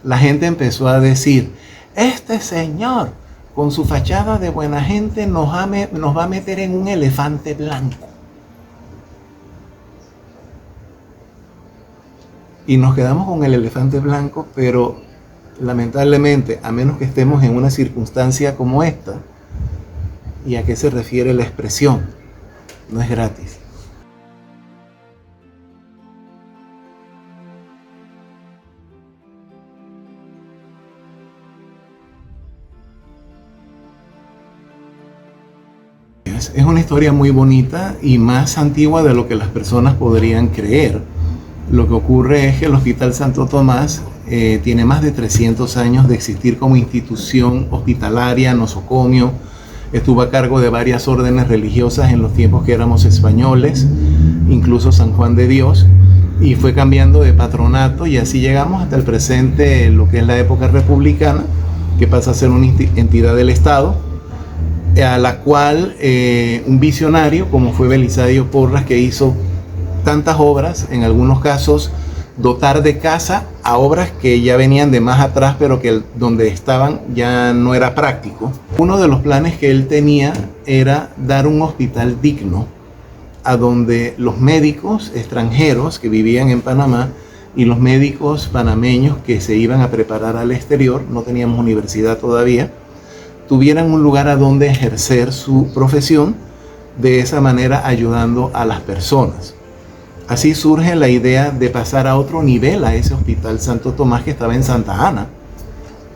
la gente empezó a decir, este señor con su fachada de buena gente nos va a meter en un elefante blanco. Y nos quedamos con el elefante blanco, pero lamentablemente, a menos que estemos en una circunstancia como esta, ¿y a qué se refiere la expresión? No es gratis. Es una historia muy bonita y más antigua de lo que las personas podrían creer. Lo que ocurre es que el Hospital Santo Tomás tiene más de 300 años de existir como institución hospitalaria, nosocomio. Estuvo a cargo de varias órdenes religiosas en los tiempos que éramos españoles, incluso San Juan de Dios, y fue cambiando de patronato y así llegamos hasta el presente, lo que es la época republicana, que pasa a ser una entidad del Estado, a la cual un visionario como fue Belisario Porras, que hizo tantas obras, en algunos casos dotar de casa a obras que ya venían de más atrás, pero que donde estaban ya no era práctico. Uno de los planes que él tenía era dar un hospital digno a donde los médicos extranjeros que vivían en Panamá y los médicos panameños que se iban a preparar al exterior, no teníamos universidad todavía, tuvieran un lugar a donde ejercer su profesión, de esa manera ayudando a las personas. Así surge la idea de pasar a otro nivel a ese Hospital Santo Tomás que estaba en Santa Ana.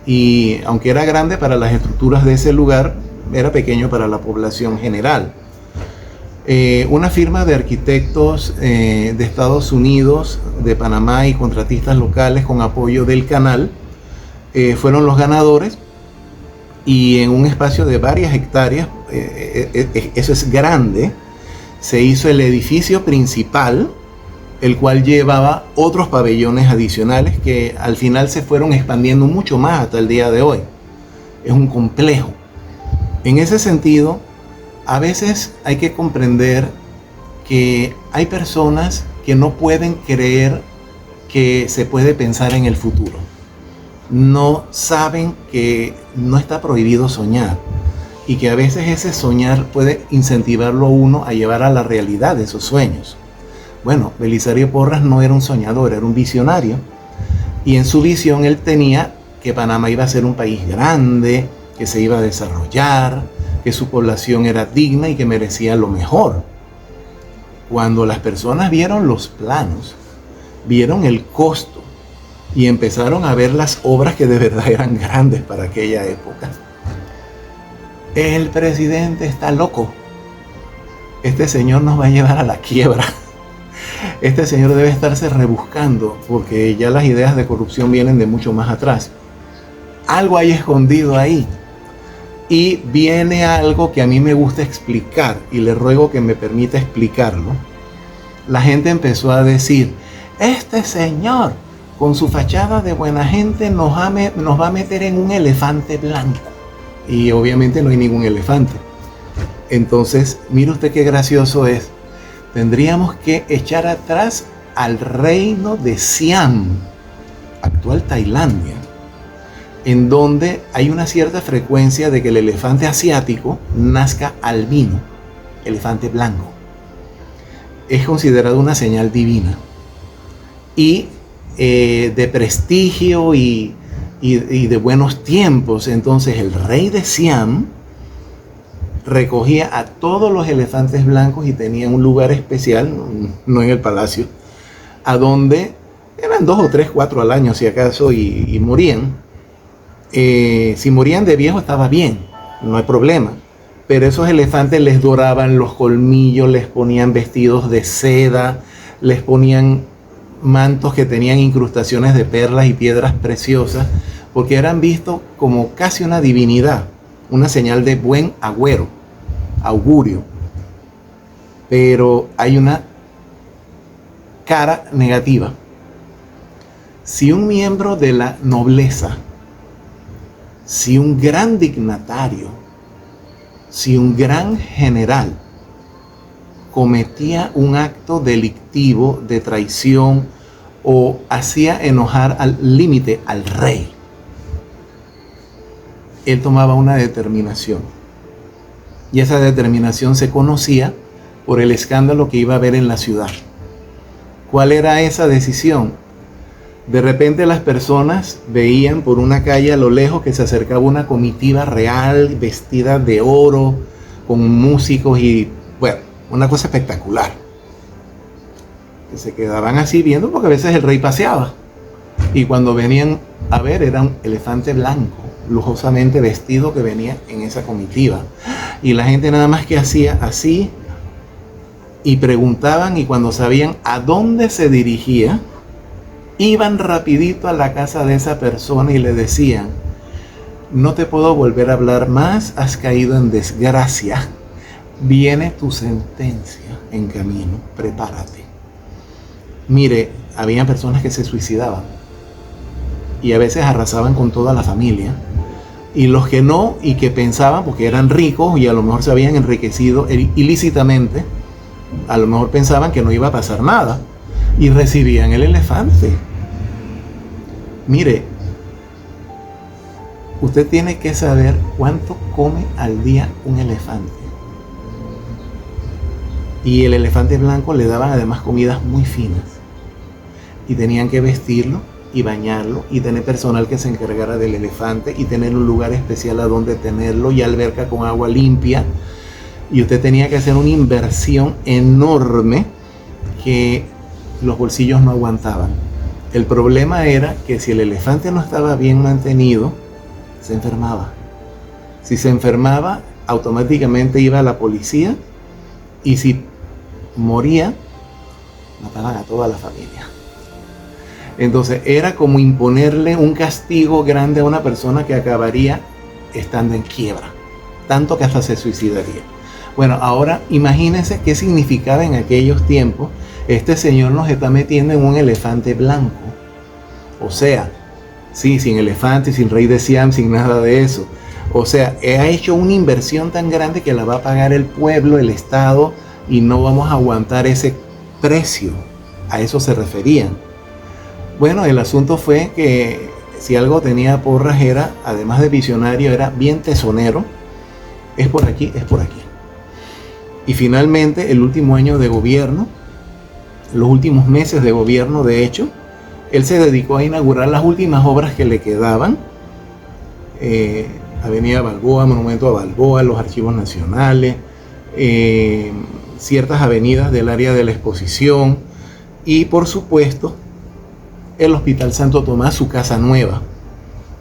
Y aunque era grande para las estructuras de ese lugar, era pequeño para la población general. Una firma de arquitectos de Estados Unidos, de Panamá y contratistas locales con apoyo del canal fueron los ganadores, y en un espacio de varias hectáreas, eso es grande, se hizo el edificio principal, el cual llevaba otros pabellones adicionales que al final se fueron expandiendo mucho más hasta el día de hoy. Es un complejo. En ese sentido, a veces hay que comprender que hay personas que no pueden creer que se puede pensar en el futuro. No saben que no está prohibido soñar y que a veces ese soñar puede incentivarlo a uno a llevar a la realidad de esos sueños. Bueno, Belisario Porras no era un soñador, era un visionario, y en su visión él tenía que Panamá iba a ser un país grande, que se iba a desarrollar, que su población era digna y que merecía lo mejor. Cuando las personas vieron los planos, vieron el costo y empezaron a ver las obras que de verdad eran grandes para aquella época, el presidente está loco. Este señor nos va a llevar a la quiebra. Este señor debe estarse rebuscando porque ya las ideas de corrupción vienen de mucho más atrás. Algo hay escondido ahí. Y viene algo que a mí me gusta explicar y le ruego que me permita explicarlo. La gente empezó a decir, este señor con su fachada de buena gente nos va a meter en un elefante blanco. Y obviamente no hay ningún elefante. Entonces, mire usted qué gracioso es. Tendríamos que echar atrás al reino de Siam, actual Tailandia, en donde hay una cierta frecuencia de que el elefante asiático nazca albino, elefante blanco. Es considerado una señal divina y de prestigio y de buenos tiempos. Entonces el rey de Siam recogía a todos los elefantes blancos y tenía un lugar especial, no en el palacio, a donde eran 2 o 3, 4 al año si acaso, y morían. Si morían de viejo estaba bien, no hay problema, pero esos elefantes les doraban los colmillos, les ponían vestidos de seda, les ponían mantos que tenían incrustaciones de perlas y piedras preciosas, porque eran vistos como casi una divinidad, una señal de buen augurio. Pero hay una cara negativa. Si un miembro de la nobleza, si un gran dignatario, si un gran general cometía un acto delictivo de traición o hacía enojar al límite al rey, él tomaba una determinación. Y esa determinación se conocía por el escándalo que iba a haber en la ciudad. ¿Cuál era esa decisión? De repente las personas veían por una calle a lo lejos que se acercaba una comitiva real, vestida de oro, con músicos y, bueno, una cosa espectacular. Que se quedaban así viendo porque a veces el rey paseaba. Y cuando venían a ver era un elefante blanco, lujosamente vestido, que venía en esa comitiva. Y la gente nada más que hacía así y preguntaban, y cuando sabían a dónde se dirigía, iban rapidito a la casa de esa persona y le decían: no te puedo volver a hablar más, has caído en desgracia, viene tu sentencia en camino, prepárate. Mire, había personas que se suicidaban y a veces arrasaban con toda la familia, y los que no, y que pensaban, porque eran ricos y a lo mejor se habían enriquecido ilícitamente, a lo mejor pensaban que no iba a pasar nada y recibían el elefante. Mire, usted tiene que saber cuánto come al día un elefante. Y el elefante blanco le daban además comidas muy finas. Y tenían que vestirlo y bañarlo y tener personal que se encargara del elefante y tener un lugar especial a donde tenerlo y alberca con agua limpia. Y usted tenía que hacer una inversión enorme que los bolsillos no aguantaban. El problema era que si el elefante no estaba bien mantenido, se enfermaba. Si se enfermaba, automáticamente iba a la policía, y si moría, mataban a toda la familia. Entonces era como imponerle un castigo grande a una persona que acabaría estando en quiebra, tanto que hasta se suicidaría. Bueno, ahora imagínense qué significaba en aquellos tiempos. Este señor nos está metiendo en un elefante blanco. O sea, sí, sin elefante, sin rey de Siam, sin nada de eso. O sea, ha hecho una inversión tan grande que la va a pagar el pueblo, el Estado, y no vamos a aguantar ese precio. A eso se referían. Bueno, el asunto fue que si algo tenía Porras era, además de visionario, era bien tesonero. Es por aquí, es por aquí. Y finalmente, el último año de gobierno, los últimos meses de gobierno, de hecho, él se dedicó a inaugurar las últimas obras que le quedaban. Avenida Balboa, Monumento a Balboa, los archivos nacionales, ciertas avenidas del área de la exposición y, por supuesto, el Hospital Santo Tomás, su casa nueva.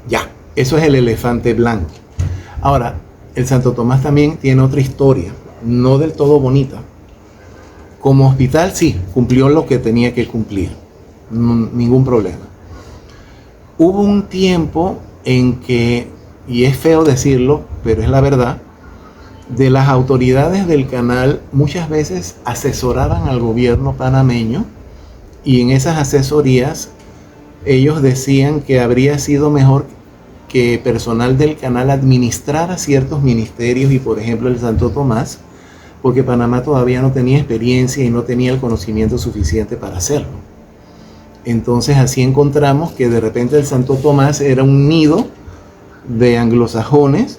Ya, eso es el elefante blanco. Ahora, el Santo Tomás también tiene otra historia, no del todo bonita. Como hospital, sí, cumplió lo que tenía que cumplir, ningún problema. Hubo un tiempo en que, y es feo decirlo, pero es la verdad, de las autoridades del canal muchas veces asesoraban al gobierno panameño, y en esas asesorías ellos decían que habría sido mejor que personal del canal administrara ciertos ministerios y, por ejemplo, el Santo Tomás, porque Panamá todavía no tenía experiencia y no tenía el conocimiento suficiente para hacerlo. Entonces así encontramos que de repente el Santo Tomás era un nido de anglosajones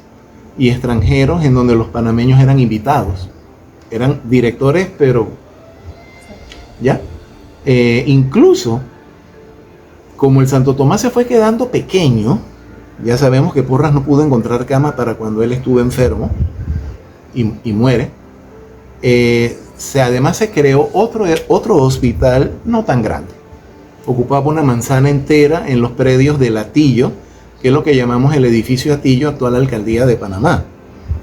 y extranjeros en donde los panameños eran invitados. Eran directores, pero ya. Incluso, como el Santo Tomás se fue quedando pequeño, ya sabemos que Porras no pudo encontrar cama para cuando él estuvo enfermo y muere. Además se creó otro hospital no tan grande. Ocupaba una manzana entera en los predios del Atillo, que es lo que llamamos el edificio Atillo, actual alcaldía de Panamá.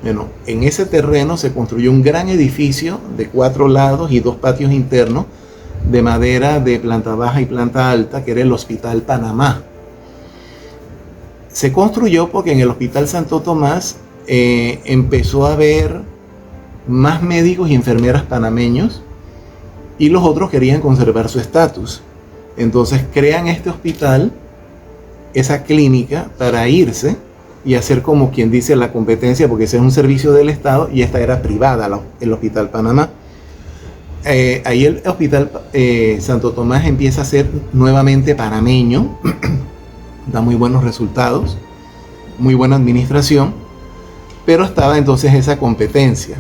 Bueno, en ese terreno se construyó un gran edificio de 4 lados y 2 patios internos de madera de planta baja y planta alta, que era el Hospital Panamá. Se construyó porque en el Hospital Santo Tomás empezó a haber más médicos y enfermeras panameños, y los otros querían conservar su estatus. Entonces crean este hospital, esa clínica, para irse y hacer como quien dice la competencia, porque ese es un servicio del Estado y esta era privada, el Hospital Panamá. Ahí el hospital Santo Tomás empieza a ser nuevamente panameño, da muy buenos resultados, muy buena administración, pero estaba entonces esa competencia.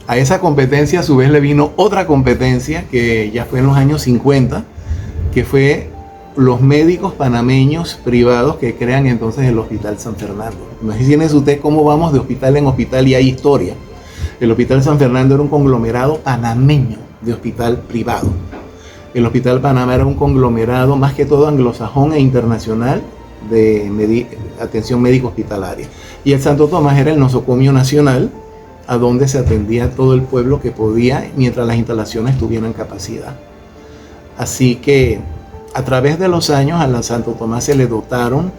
A esa competencia a su vez le vino otra competencia que ya fue en los años 50, que fue los médicos panameños privados que crean entonces el Hospital San Fernando. Imagínense usted cómo vamos de hospital en hospital y hay historia. El Hospital San Fernando era un conglomerado panameño de hospital privado. El Hospital Panamá era un conglomerado más que todo anglosajón e internacional de atención médico hospitalaria. Y el Santo Tomás era el nosocomio nacional, a donde se atendía todo el pueblo que podía mientras las instalaciones tuvieran capacidad. Así que a través de los años a la Santo Tomás se le dotaron,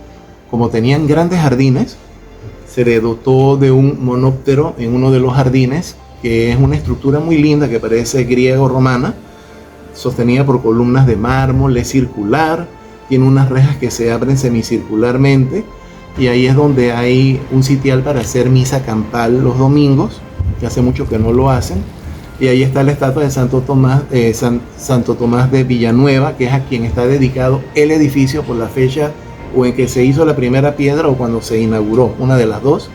como tenían grandes jardines, se le dotó de un monóptero en uno de los jardines, que es una estructura muy linda que parece griego-romana, sostenida por columnas de mármol, es circular, tiene unas rejas que se abren semicircularmente, y ahí es donde hay un sitial para hacer misa campal los domingos, que hace mucho que no lo hacen, y ahí está la estatua de Santo Tomás, Santo Tomás de Villanueva, que es a quien está dedicado el edificio por la fecha o en que se hizo la primera piedra o cuando se inauguró, una de las dos,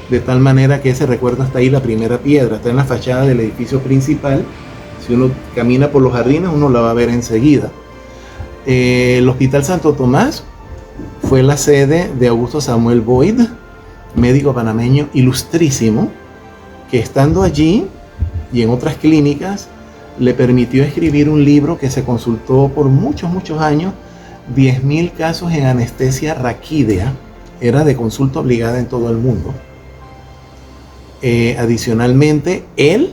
de tal manera que ese recuerdo está ahí, la primera piedra, está en la fachada del edificio principal. Si uno camina por los jardines, uno la va a ver enseguida. El Hospital Santo Tomás fue la sede de Augusto Samuel Boyd, médico panameño ilustrísimo, que estando allí y en otras clínicas, le permitió escribir un libro que se consultó por muchos años, 10.000 casos en anestesia raquídea, era de consulta obligada en todo el mundo. Adicionalmente, él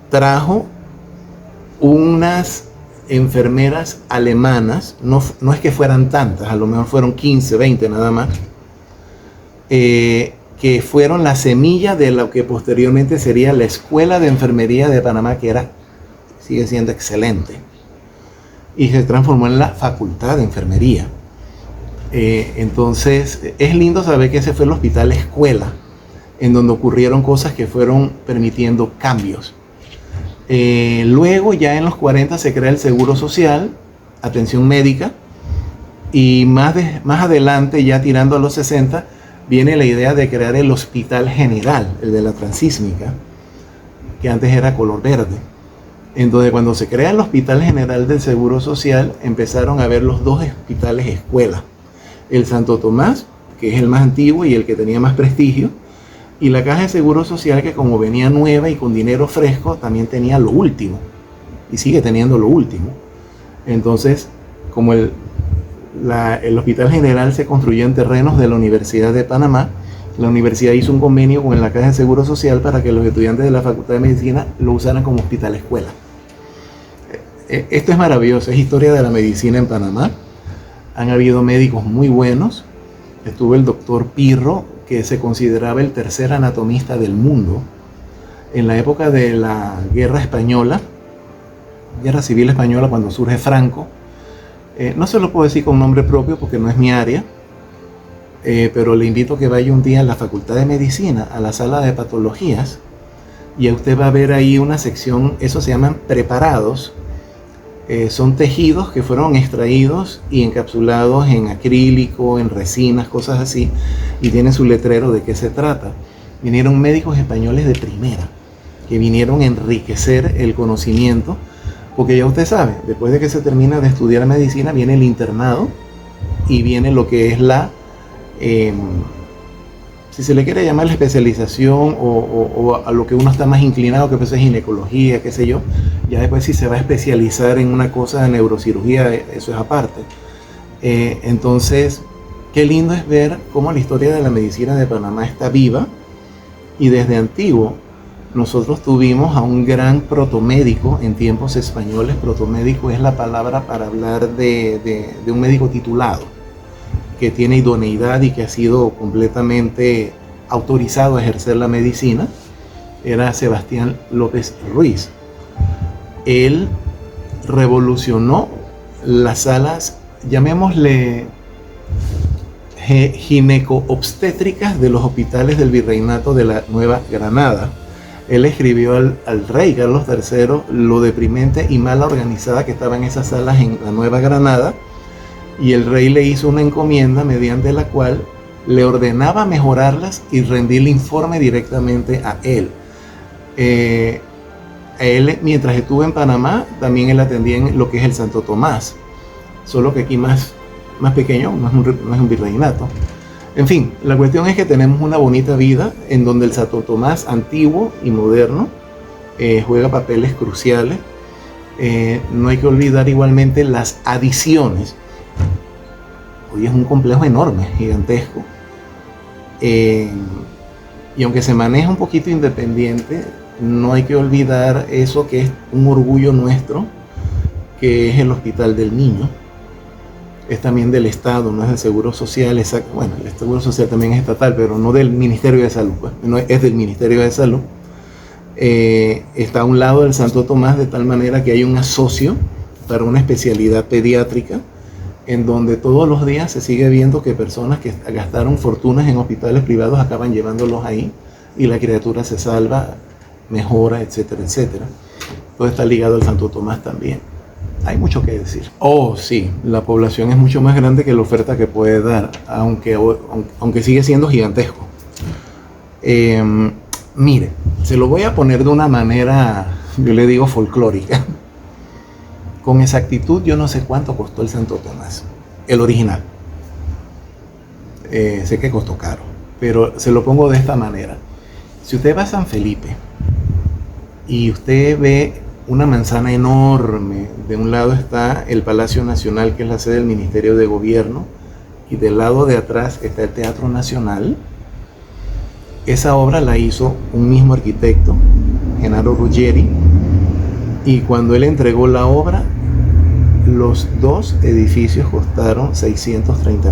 trajo unas enfermeras alemanas, no es que fueran tantas, a lo mejor fueron 15, 20 nada más, que fueron la semilla de lo que posteriormente sería la Escuela de Enfermería de Panamá, que sigue siendo excelente, y se transformó en la Facultad de Enfermería. Entonces es lindo saber que ese fue el hospital escuela, en donde ocurrieron cosas que fueron permitiendo cambios. Luego ya en los 40 se crea el Seguro Social, atención médica, y más adelante, ya tirando a los 60, viene la idea de crear el Hospital General, el de la Transísmica, que antes era color verde. Entonces, cuando se crea el Hospital General del Seguro Social, empezaron a ver los dos hospitales escuela. El Santo Tomás, que es el más antiguo y el que tenía más prestigio, y la Caja de Seguro Social, que como venía nueva y con dinero fresco, también tenía lo último, y sigue teniendo lo último. Entonces, como el Hospital General se construyó en terrenos de la Universidad de Panamá, la universidad hizo un convenio con la Caja de Seguro Social para que los estudiantes de la Facultad de Medicina lo usaran como hospital escuela. Esto es maravilloso, es historia de la medicina en Panamá. Han habido médicos muy buenos. Estuvo el doctor Pirro, que se consideraba el tercer anatomista del mundo. En la época de la Guerra Española, Guerra Civil Española, cuando surge Franco, no se lo puedo decir con nombre propio porque no es mi área, pero le invito a que vaya un día a la Facultad de Medicina, a la sala de patologías, y usted va a ver ahí una sección, eso se llaman preparados. Son tejidos que fueron extraídos y encapsulados en acrílico, en resinas, cosas así, y tiene su letrero de qué se trata. Vinieron médicos españoles de primera, que vinieron a enriquecer el conocimiento, porque ya usted sabe, después de que se termina de estudiar medicina, viene el internado y viene lo que es la, si se le quiere llamar la especialización o a lo que uno está más inclinado, que pues es ginecología, qué sé yo. Ya después si se va a especializar en una cosa de neurocirugía, eso es aparte. Entonces, qué lindo es ver cómo la historia de la medicina de Panamá está viva, y desde antiguo nosotros tuvimos a un gran protomédico en tiempos españoles. Protomédico es la palabra para hablar de un médico titulado, que tiene idoneidad y que ha sido completamente autorizado a ejercer la medicina. Era Sebastián López Ruiz. Él revolucionó las salas, llamémosle gineco-obstétricas, de los hospitales del Virreinato de la Nueva Granada. Él escribió al rey Carlos III lo deprimente y mal organizada que estaban esas salas en la Nueva Granada, y el rey le hizo una encomienda mediante la cual le ordenaba mejorarlas y rendirle informe directamente a él. Mientras estuvo en Panamá, también él atendía en lo que es el Santo Tomás, solo que aquí más pequeño, no es un virreinato. En fin, la cuestión es que tenemos una bonita vida en donde el Santo Tomás antiguo y moderno juega papeles cruciales. No hay que olvidar igualmente las adiciones. Hoy es un complejo enorme, gigantesco. Y aunque se maneja un poquito independiente, no hay que olvidar eso que es un orgullo nuestro, que es el Hospital del Niño. Es también del Estado, no es del Seguro Social. Bueno, el Seguro Social también es estatal, pero no del Ministerio de Salud, pues, no es del Ministerio de Salud. Está a un lado del Santo Tomás, de tal manera que hay un asocio para una especialidad pediátrica, en donde todos los días se sigue viendo que personas que gastaron fortunas en hospitales privados acaban llevándolos ahí y la criatura se salva, mejora, etcétera, etcétera. Todo está ligado al Santo Tomás también. Hay mucho que decir. Oh, sí, la población es mucho más grande que la oferta que puede dar, aunque sigue siendo gigantesco. Mire, se lo voy a poner de una manera, yo le digo folclórica. Con exactitud yo no sé cuánto costó el Santo Tomás, el original. Sé que costó caro, pero se lo pongo de esta manera. Si usted va a San Felipe y usted ve una manzana enorme, de un lado está el Palacio Nacional, que es la sede del Ministerio de Gobierno, y del lado de atrás está el Teatro Nacional. Esa obra la hizo un mismo arquitecto, Gennaro Ruggeri, y cuando él entregó la obra, los dos edificios costaron $630,000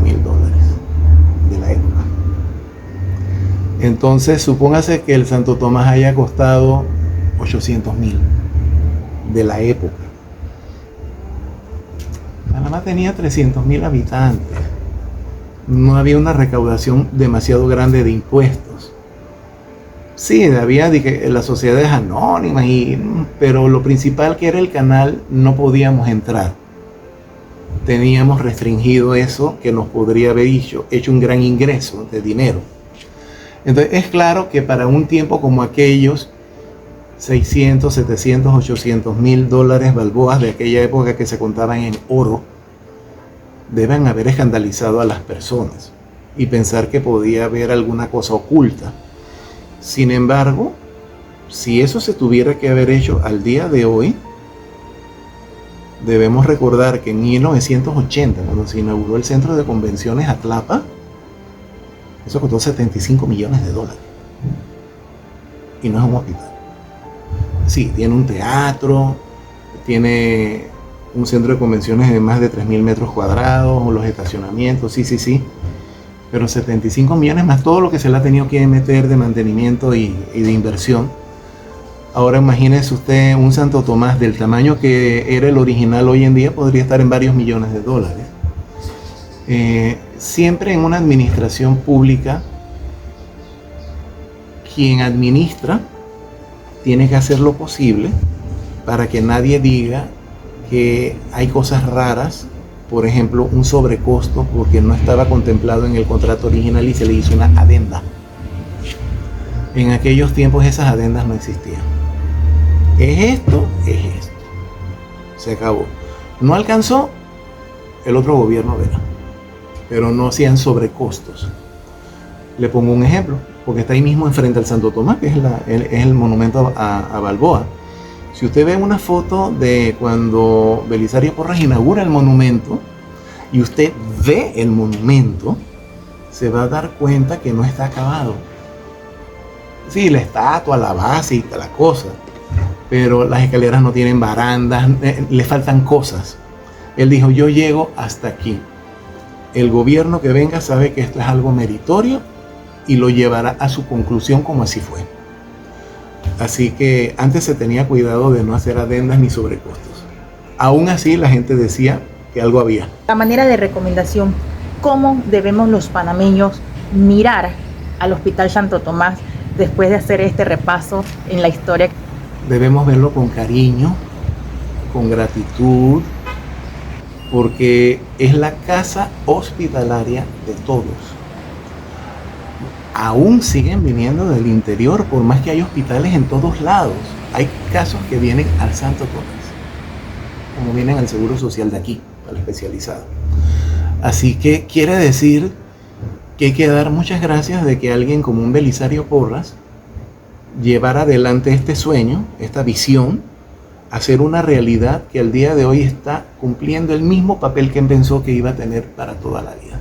de la época. Entonces, supóngase que el Santo Tomás haya costado $800,000 de la época. Panamá tenía 300,000 habitantes. No había una recaudación demasiado grande de impuestos. Sí, había las sociedades anónimas, pero lo principal, que era el canal, no podíamos entrar. Teníamos restringido eso, que nos podría haber hecho un gran ingreso de dinero. Entonces es claro que para un tiempo como aquellos, 600, 700, 800,000 dólares balboas de aquella época que se contaban en oro, deben haber escandalizado a las personas y pensar que podía haber alguna cosa oculta. Sin embargo, si eso se tuviera que haber hecho al día de hoy, debemos recordar que en 1980, cuando se inauguró el Centro de Convenciones Atlapa, eso costó $75 millones. Y no es un hospital. Sí, tiene un teatro, tiene un centro de convenciones de más de 3,000 metros cuadrados, los estacionamientos, sí. Pero 75 millones más todo lo que se le ha tenido que meter de mantenimiento y de inversión. Ahora imagínese usted un Santo Tomás del tamaño que era el original hoy en día, podría estar en varios millones de dólares. Siempre en una administración pública, quien administra tiene que hacer lo posible para que nadie diga que hay cosas raras, por ejemplo, un sobrecosto porque no estaba contemplado en el contrato original y se le hizo una adenda. En aquellos tiempos esas adendas no existían. Es esto. Se acabó. No alcanzó, el otro gobierno verá. Pero no hacían sobrecostos. Le pongo un ejemplo, porque está ahí mismo enfrente al Santo Tomás, que es el monumento a Balboa. Si usted ve una foto de cuando Belisario Porras inaugura el monumento y usted ve el monumento, se va a dar cuenta que no está acabado. Sí, la estatua, la base y la cosa, pero las escaleras no tienen barandas, le faltan cosas. Él dijo, yo llego hasta aquí. El gobierno que venga sabe que esto es algo meritorio y lo llevará a su conclusión como así fue. Así que antes se tenía cuidado de no hacer adendas ni sobrecostos. Aún así la gente decía que algo había. A manera de recomendación, ¿cómo debemos los panameños mirar al Hospital Santo Tomás después de hacer este repaso en la historia? Debemos verlo con cariño, con gratitud, porque es la casa hospitalaria de todos. Aún siguen viniendo del interior, por más que hay hospitales en todos lados. Hay casos que vienen al Santo Tomás, como vienen al Seguro Social de aquí, al especializado. Así que quiere decir que hay que dar muchas gracias de que alguien como un Belisario Porras llevara adelante este sueño, esta visión, hacer una realidad que al día de hoy está cumpliendo el mismo papel que pensó que iba a tener para toda la vida.